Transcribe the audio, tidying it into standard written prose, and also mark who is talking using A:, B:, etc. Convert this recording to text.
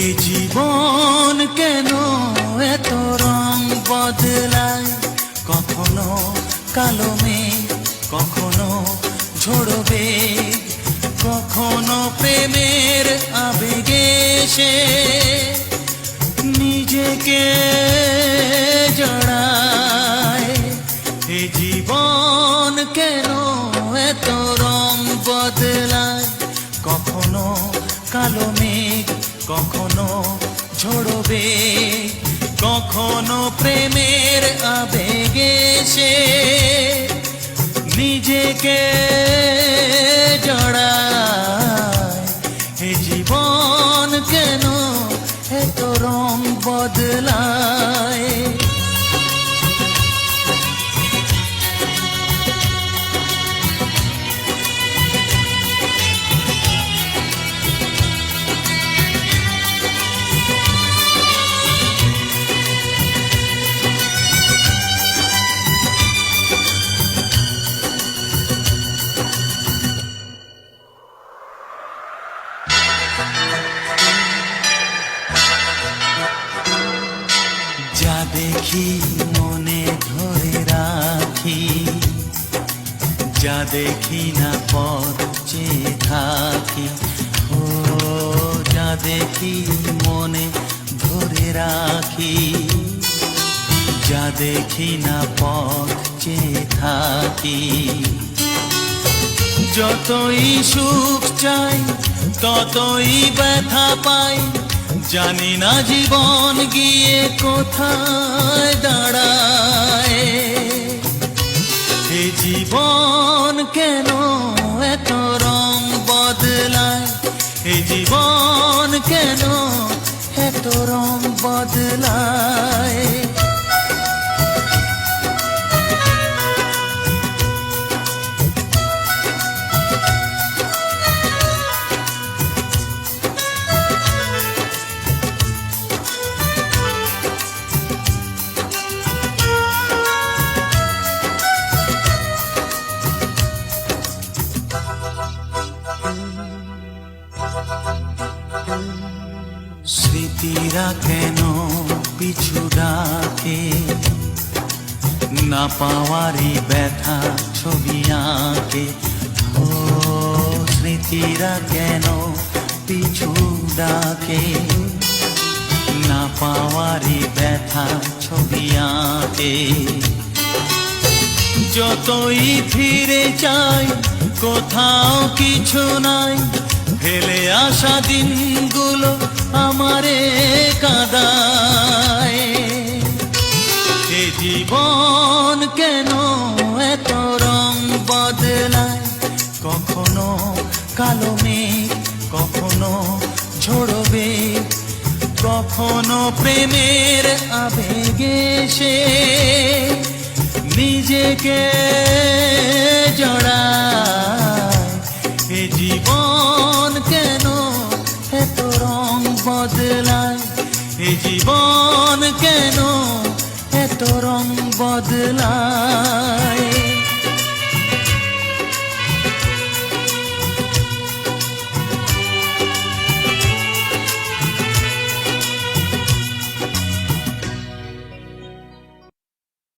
A: এ জীবন কেন এত রং বদলায়, কখনো কালো মেঘ, কখনো ঝড়বে, কখনো প্রেমের আবেগে সে নিজেকে জড়ায়। এ জীবন কেন এত রং বদলায়, কখনো কালো মেঘ, কখনো ঝড়বে, কখনো প্রেমের আবেগে সে নিজেকে জড়ায়। এ জীবন কেন এত রং বদলায়। যা দেখি মনে ধরে রাখি, যা দেখি না পথ চেয়ে থাকি। ও যা দেখি মনে ধরে রাখি, যা দেখি না পথ চেয়ে থাকি। যতই সুখ চাই ততই ব্যথা পাই, জানি না জীবন গিয়ে কোথায় দাঁড়ায়। এ জীবন কেন এত রং বদলায়, এ জীবন কেন এত রং বদলায়। স্মৃতিরা কেন পিছু ডাকে, না পাওয়ারই ব্যথা ছবি আঁকে। ও স্মৃতিরা কেন পিছু ডাকে, না পাওয়ারই ব্যথা ছবি আঁকে। যতই ফিরে চাই কোথাও কিছু নাই, ফেলে আসা দিনগুলো আমারে কাঁদায়। এ জীবন কেন এত রং বদলায়, কখনো কালো মেঘ, কখনো ঝড়বে, কখনো প্রেমের আবেগে সে নিজেকে জড়ায়। এ জীবন কেন এত রং বদলায়, এ জীবন কেন এত রং বদলায়।